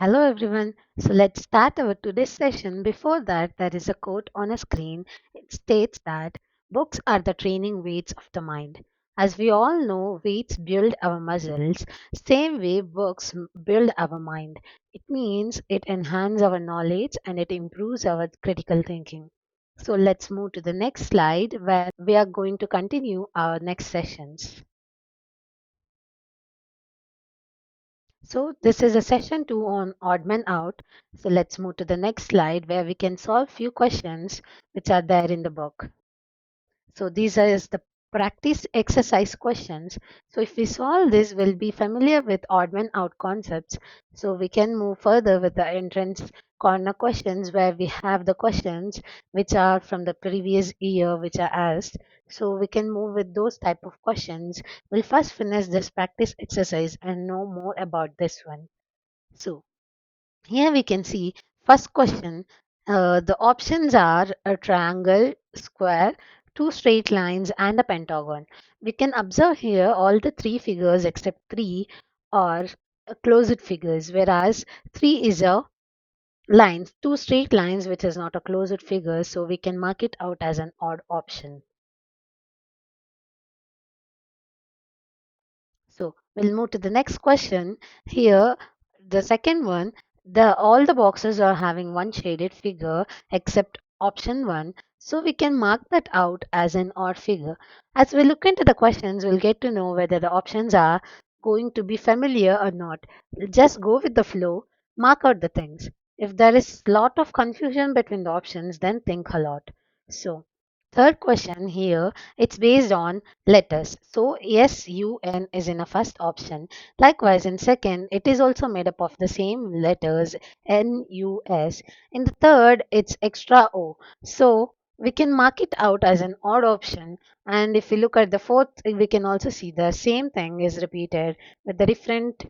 Hello everyone. So let's start our today's session. Before that, there is a quote on a screen. It states that books are the training weights of the mind. As we all know, weights build our muscles. Same way, books build our mind. It means it enhances our knowledge and it improves our critical thinking. So let's move to the next slide where we are going to continue our next sessions. So this is a session 2 on odd man out. So let's move to the next slide where we can solve few questions which are there in the book. So these are the practice exercise questions. So if we solve this, we'll be familiar with odd man out concepts. So we can move further with the entrance corner questions where we have the questions which are from the previous year which are asked. So we can move with those type of questions. We'll first finish this practice exercise and know more about this one. So here we can see first question. The options are a triangle, square, two straight lines, and a pentagon. We can observe here all the three figures except three are closed figures, whereas three is a lines, two straight lines, which is not a closed figure, so we can mark it out as an odd option. So we'll move to the next question. Here, the second one, the all the boxes are having one shaded figure except option one. So we can mark that out as an odd figure. As we look into the questions, we'll get to know whether the options are going to be familiar or not. Just go with the flow, mark out the things. If there is lot of confusion between the options, then think a lot. So third question here, it's based on letters. So SUN is in a first option. Likewise, in second, it is also made up of the same letters NUS. In the third, it's extra O. So we can mark it out as an odd option. And if we look at the fourth, we can also see the same thing is repeated with the different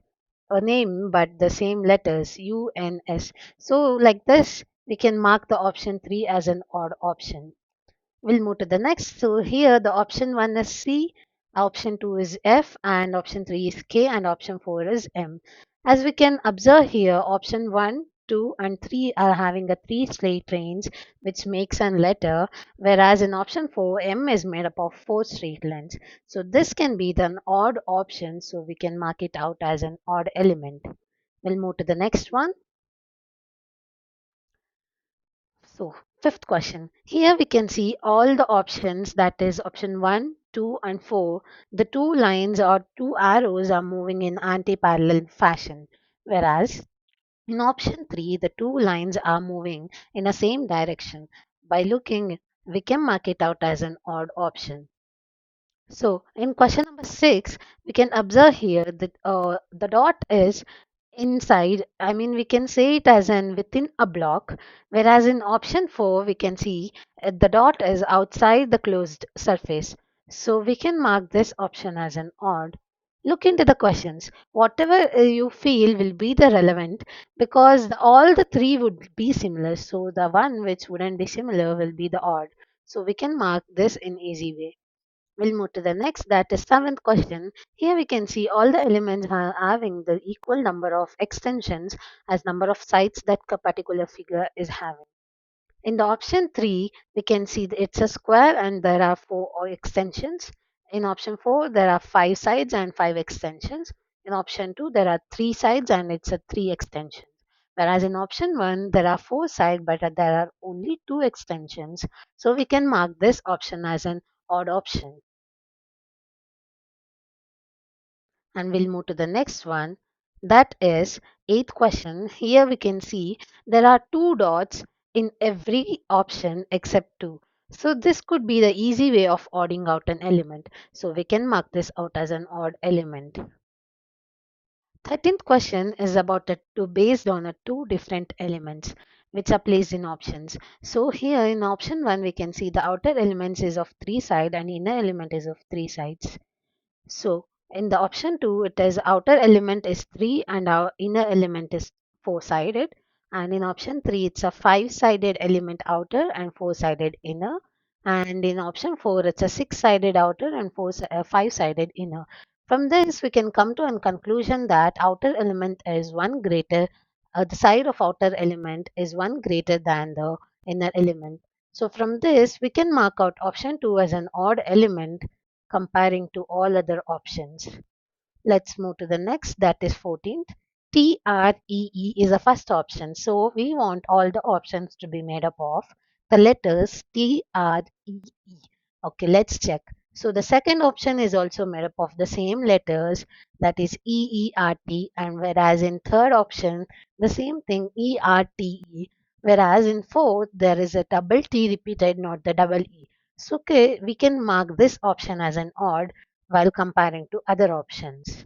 name but the same letters UNS. So like this, we can mark the option 3 as an odd option. We'll move to the next. So here the option 1 is C, option 2 is F, and option 3 is K, and option 4 is M. As we can observe here, option 1, 2, and 3 are having a 3 straight lines, which makes a letter, whereas in option 4, M is made up of 4 straight lines. So this can be the odd option, so we can mark it out as an odd element. We'll move to the next one. So, fifth question. Here we can see all the options, that is option 1, 2, and 4. The two lines or two arrows are moving in anti-parallel fashion, whereas in option 3, the two lines are moving in the same direction. By looking, we can mark it out as an odd option. So, in question number 6, we can observe here that the dot is inside. I mean, we can say it as an within a block, whereas in option 4, we can see the dot is outside the closed surface. So, we can mark this option as an odd. Look into the questions. Whatever you feel will be the relevant because all the three would be similar. So, the one which wouldn't be similar will be the odd. So, we can mark this in easy way. We'll move to the next, that is seventh question. Here we can see all the elements are having the equal number of extensions as number of sides that a particular figure is having. In the option 3, we can see that it's a square and there are 4 extensions. In option 4, there are 5 sides and 5 extensions. In option 2, there are 3 sides and it's a 3 extensions. Whereas in option 1, there are 4 sides but there are only 2 extensions. So we can mark this option as an odd option. And we'll move to the next one, that is eighth question. Here we can see there are two dots in every option except two. So this could be the easy way of odding out an element, so we can mark this out as an odd element. 13th question is about a two based on a two different elements which are placed in options. So here in option 1 we can see the outer elements is of 3 sides and inner element is of 3 sides. So in the option 2, it is outer element is 3 and our inner element is 4-sided. And in option 3, it's a 5-sided element outer and 4-sided inner. And in option 4, it's a 6-sided outer and 5-sided inner. From this, we can come to a conclusion that outer element is one greater the side of outer element is 1 greater than the inner element. So from this, we can mark out option 2 as an odd element comparing to all other options. Let's move to the next, that is 14th. TREE is the first option. So we want all the options to be made up of the letters TREE. Okay, let's check. So the second option is also made up of the same letters, that is EERT, and whereas in third option the same thing ERTE, whereas in fourth there is a double T repeated, not the double E. So okay, we can mark this option as an odd while comparing to other options.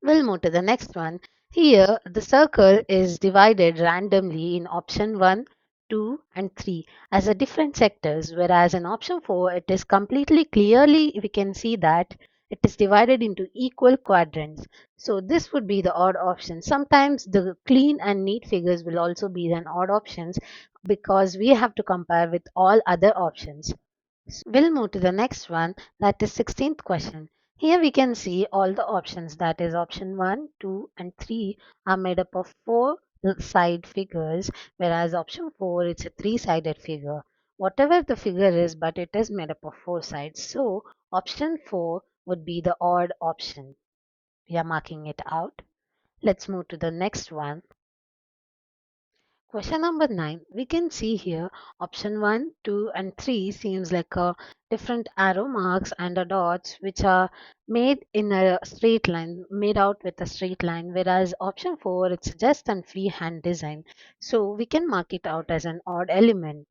We'll move to the next one. Here, the circle is divided randomly in option 1, 2, and 3 as a different sectors, whereas in option 4, it is completely clearly we can see that it is divided into equal quadrants. So this would be the odd option. Sometimes the clean and neat figures will also be an odd options because we have to compare with all other options. We'll move to the next one, that is 16th question. Here we can see all the options, that is option 1, 2 and 3 are made up of 4 side figures, whereas option 4 it's a 3-sided figure. Whatever the figure is, but it is made up of 4 sides. So option 4 would be the odd option. We are marking it out. Let's move to the next one. Question number 9, we can see here option 1, 2 and 3 seems like a different arrow marks and a dots which are made in a straight line, made out with a straight line, whereas option 4 it's just a freehand design. So we can mark it out as an odd element.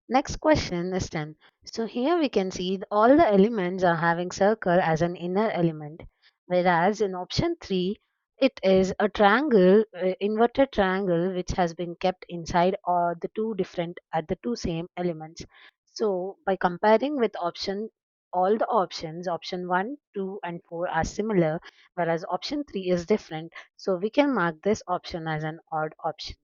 Next question is 10. So here we can see all the elements are having circle as an inner element, whereas in option 3 it is a triangle, inverted triangle which has been kept inside or the two different at the two same elements. So by comparing with option, all the options, option 1, 2 and 4 are similar, whereas option 3 is different. So we can mark this option as an odd option.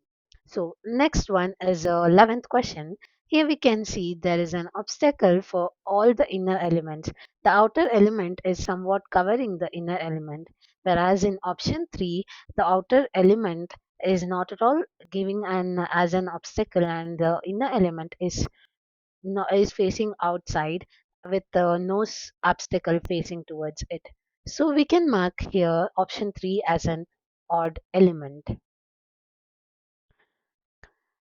So next one is 11th question. Here we can see there is an obstacle for all the inner elements. The outer element is somewhat covering the inner element, whereas in option 3, the outer element is not at all giving an as an obstacle, and the inner element is no, is facing outside with the nose obstacle facing towards it. So we can mark here option 3 as an odd element.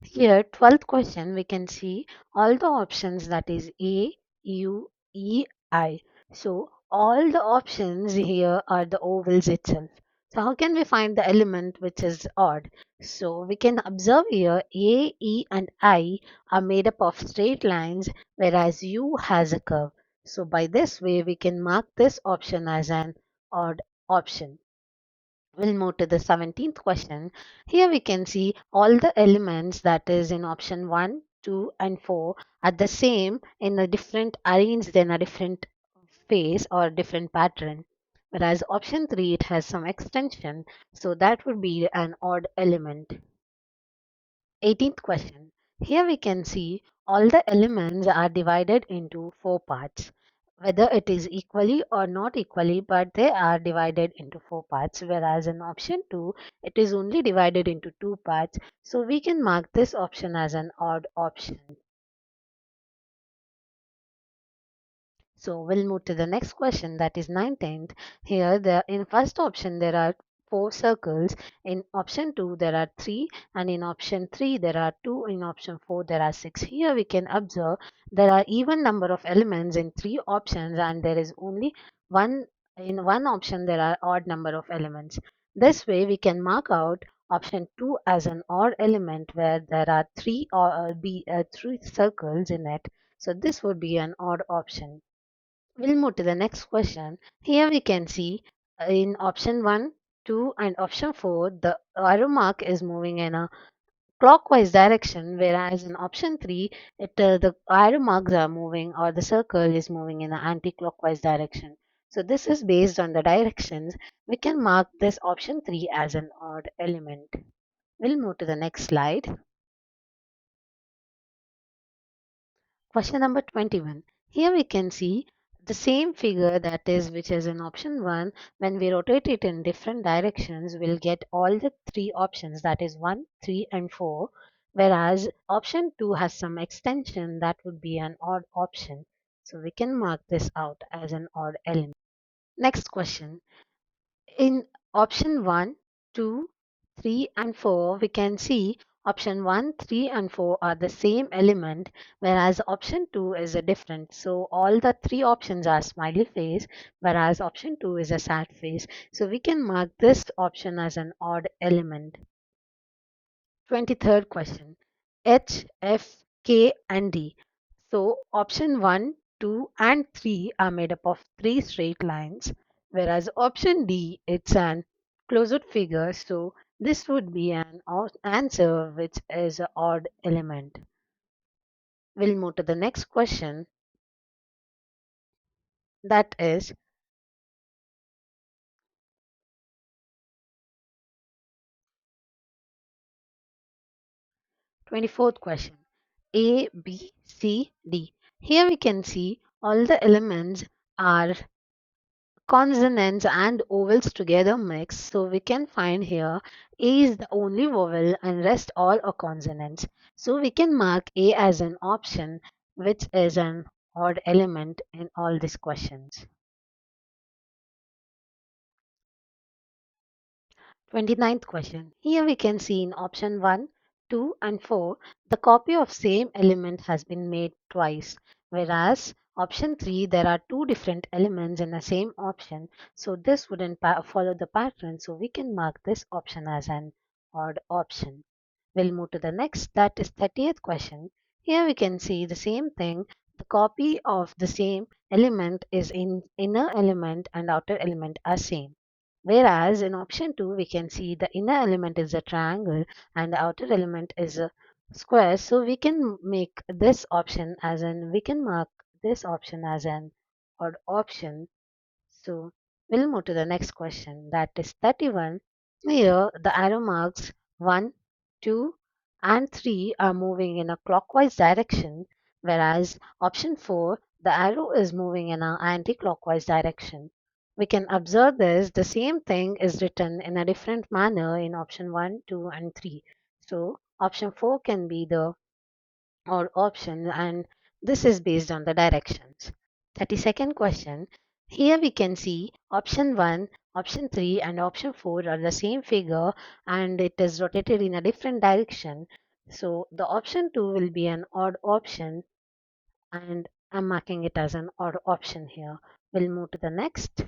Here, 12th question, we can see all the options, that is A, U, E, I. So, all the options here are the ovals itself. So, how can we find the element which is odd? So, we can observe here A, E, and I are made up of straight lines, whereas U has a curve. So, by this way, we can mark this option as an odd option. We'll move to the 17th question. Here we can see all the elements, that is in option 1, 2 and 4 are the same in a different arranged in a different phase or different pattern. Whereas option 3 it has some extension, so that would be an odd element. 18th question. Here we can see all the elements are divided into 4 parts. Whether it is equally or not equally, but they are divided into 4 parts, whereas in option 2, it is only divided into 2 parts. So we can mark this option as an odd option. So we'll move to the next question, that is 19th. Here in first option there are 4 circles, in option 2 there are 3, and in option 3 there are 2, in option 4 there are 6. Here we can observe there are even number of elements in 3 options, and there is only one in one option there are odd number of elements. This way we can mark out option 2 as an odd element where there are 3 circles in it. So this would be an odd option. We'll move to the next question. Here we can see in option 1, 2 and option 4, the arrow mark is moving in a clockwise direction, whereas in option 3, the arrow marks are moving or the circle is moving in an anti-clockwise direction. So this is based on the directions. We can mark this option 3 as an odd element. We'll move to the next slide. Question number 21. Here we can see The same figure that is which is in option 1, when we rotate it in different directions, we'll get all the three options, that is 1, 3 and 4, whereas option 2 has some extension, that would be an odd option. So we can mark this out as an odd element. Next question. In option 1, 2, 3 and 4, we can see option 1, 3 and 4 are the same element, whereas option 2 is a different. So all the three options are smiley face, whereas option 2 is a sad face. So we can mark this option as an odd element. 23rd question. H, F, K and D. So option 1, 2 and 3 are made up of three straight lines, whereas option D, it's an closed figure. So this would be an answer which is an odd element. We'll move to the next question, that is 24th question. A, B, C, D. Here we can see all the elements are consonants and vowels together mix. So we can find here A is the only vowel and rest all are consonants. So we can mark A as an option, which is an odd element in all these questions. 29th question. Here we can see in option 1, 2 and 4, the copy of same element has been made twice, whereas option 3, there are two different elements in the same option. So this wouldn't follow the pattern. So we can mark this option as an odd option. We'll move to the next, that is 30th question. Here we can see the same thing. The copy of the same element is in inner element and outer element are same. Whereas in option 2, we can see the inner element is a triangle and the outer element is a square. So we can make this option as an, we can mark this option as an odd option. So we'll move to the next question, that is 31. Here the arrow marks 1, 2 and 3 are moving in a clockwise direction, whereas option 4, the arrow is moving in an anti-clockwise direction. We can observe this, the same thing is written in a different manner in option 1, 2 and 3. So option 4 can be the or option, and this is based on the directions. 32nd question. Here we can see option 1, option 3 and option 4 are the same figure and it is rotated in a different direction. So the option 2 will be an odd option and I'm marking it as an odd option here. We'll move to the next.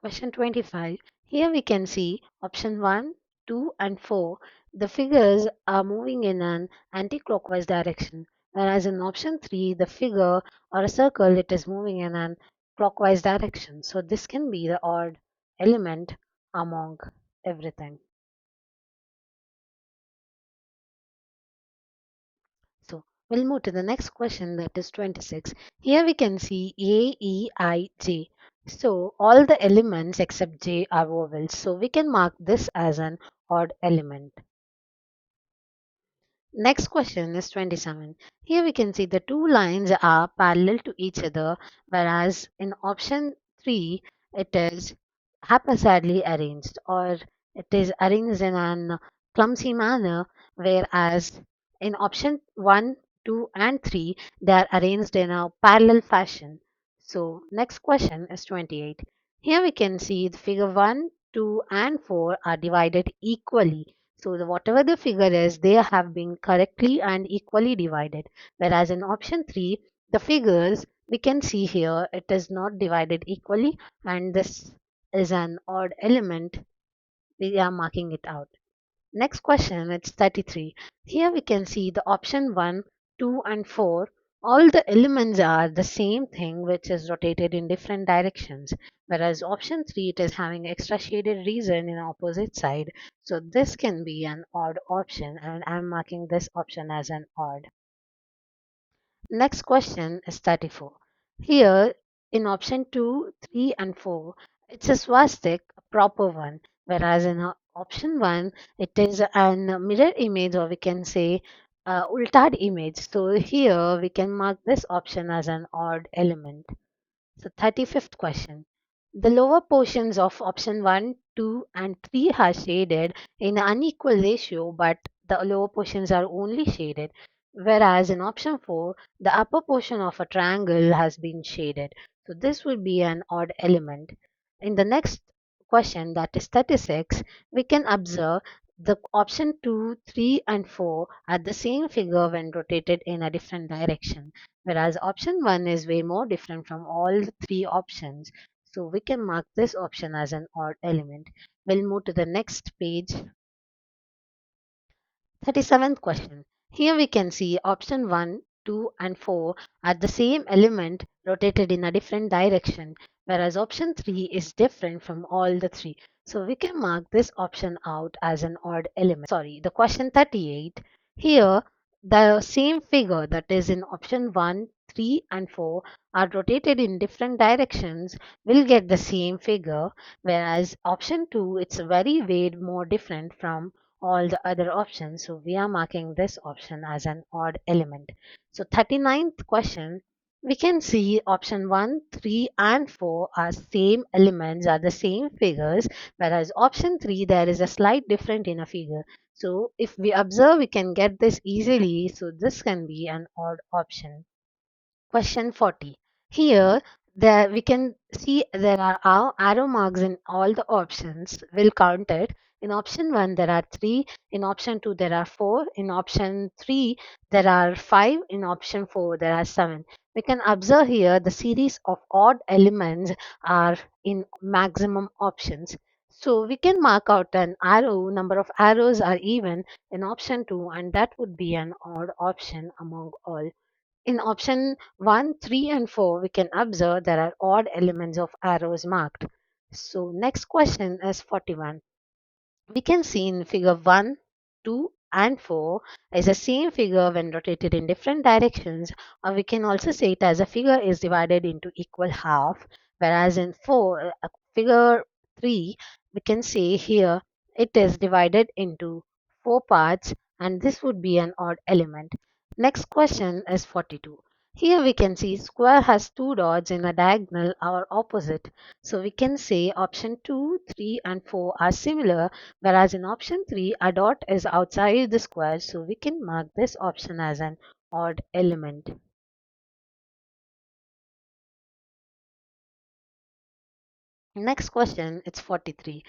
Question 25. Here we can see option 1, 2 and 4. The figures are moving in an anti-clockwise direction, whereas in option 3, the figure or a circle, it is moving in an clockwise direction. So this can be the odd element among everything. So we'll move to the next question, that is 26. Here we can see A, E, I, J. So all the elements except J are vowels. So we can mark this as an odd element. Next question is 27. Here we can see the two lines are parallel to each other, whereas in option 3, it is haphazardly arranged or it is arranged in an clumsy manner, whereas in option 1, 2, and 3, they are arranged in a parallel fashion. So, next question is 28. Here we can see the figure 1, 2, and 4 are divided equally. So whatever the figure is, they have been correctly and equally divided. Whereas in option 3, the figures we can see here, it is not divided equally and this is an odd element. We are marking it out. Next question, it's 33. Here we can see the option 1, 2 and 4. All the elements are the same thing which is rotated in different directions. Whereas option 3, it is having extra shaded region in opposite side. So this can be an odd option and I'm marking this option as an odd. Next question is 34. Here in option 2, 3 and 4, it's a swastik, a proper one, whereas in option 1, it is an mirror image or we can say ultad image. So here we can mark this option as an odd element. So 35th question. The lower portions of option 1, 2 and 3 are shaded in an unequal ratio, but the lower portions are only shaded, whereas in option 4 the upper portion of a triangle has been shaded. So this will be an odd element. In the next question, that is 36, we can observe the option 2, 3 and 4 are the same figure when rotated in a different direction, whereas option 1 is way more different from all the three options. So we can mark this option as an odd element. We'll move to the next page. 37th question. Here we can see option 1, 2 and 4 are the same element rotated in a different direction, whereas option 3 is different from all the three. So we can mark this option out as an odd element. Sorry, the question 38. Here the same figure, that is in option 1, 3 and 4 are rotated in different directions, will get the same figure, whereas option 2 it's very way more different from all the other options. So we are marking this option as an odd element. So 39th question, we can see option 1, 3 and 4 are same elements, are the same figures, whereas option 3 there is a slight difference in a figure. So if we observe, we can get this easily. So this can be an odd option. Question 40. Here, there we can see there are arrow marks in all the options. We'll count it. In option 1, there are 3. In option 2, there are 4. In option 3, there are 5. In option 4, there are 7. We can observe here the series of odd elements are in maximum options. So we can mark out an arrow, number of arrows are even in option 2, and that would be an odd option among all. In option 1, 3 and 4, we can observe there are odd elements of arrows marked. So next question is 41. We can see in figure 1, 2 and 4 is the same figure when rotated in different directions, or we can also say it as a figure is divided into equal half, whereas in 4, figure 3, we can say here it is divided into 4 parts, and this would be an odd element. Next question is 42. Here we can see square has two dots in a diagonal or opposite. So we can say option 2, 3 and 4 are similar, whereas in option 3 a dot is outside the square, so we can mark this option as an odd element. Next question, it's 43.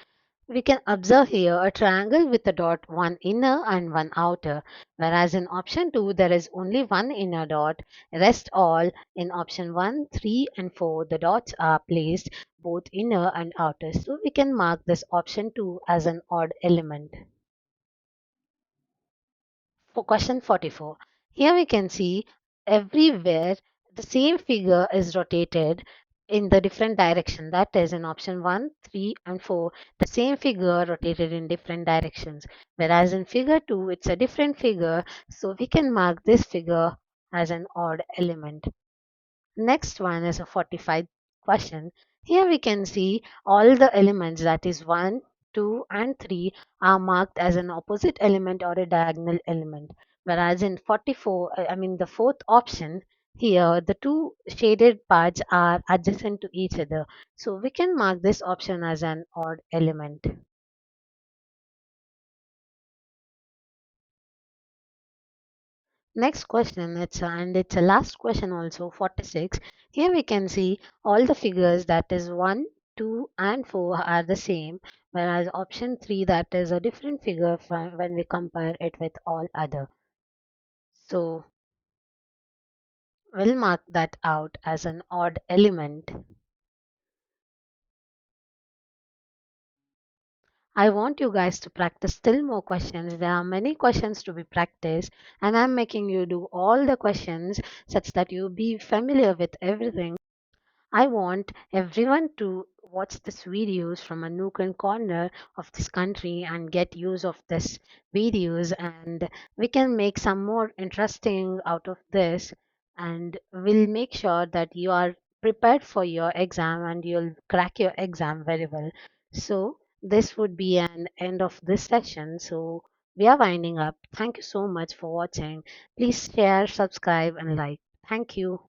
We can observe here a triangle with a dot, one inner and one outer, whereas in option 2 there is only one inner dot, rest all. In option 1, 3 and 4 the dots are placed both inner and outer, so we can mark this option 2 as an odd element. For question 44, here we can see everywhere the same figure is rotated in the different direction. That is in option 1, 3 and 4, the same figure rotated in different directions. Whereas in figure 2, it's a different figure. So we can mark this figure as an odd element. Next one is a 45 question. Here we can see all the elements, that is 1, 2 and 3 are marked as an opposite element or a diagonal element. Whereas in 44, the fourth option, here the two shaded parts are adjacent to each other. So we can mark this option as an odd element. Next question, it's a last question also, 46. Here we can see all the figures, that is 1, 2 and 4 are the same, whereas option 3 that is a different figure from when we compare it with all other. So we'll mark that out as an odd element. I want you guys to practice still more questions. There are many questions to be practiced, and I'm making you do all the questions such that you be familiar with everything. I want everyone to watch this videos from a nook and corner of this country and get use of this videos, and we can make some more interesting out of this, and we'll make sure that you are prepared for your exam and you'll crack your exam very well. So this would be an end of this session. So we are winding up. Thank you so much for watching. Please share, subscribe and like. Thank you.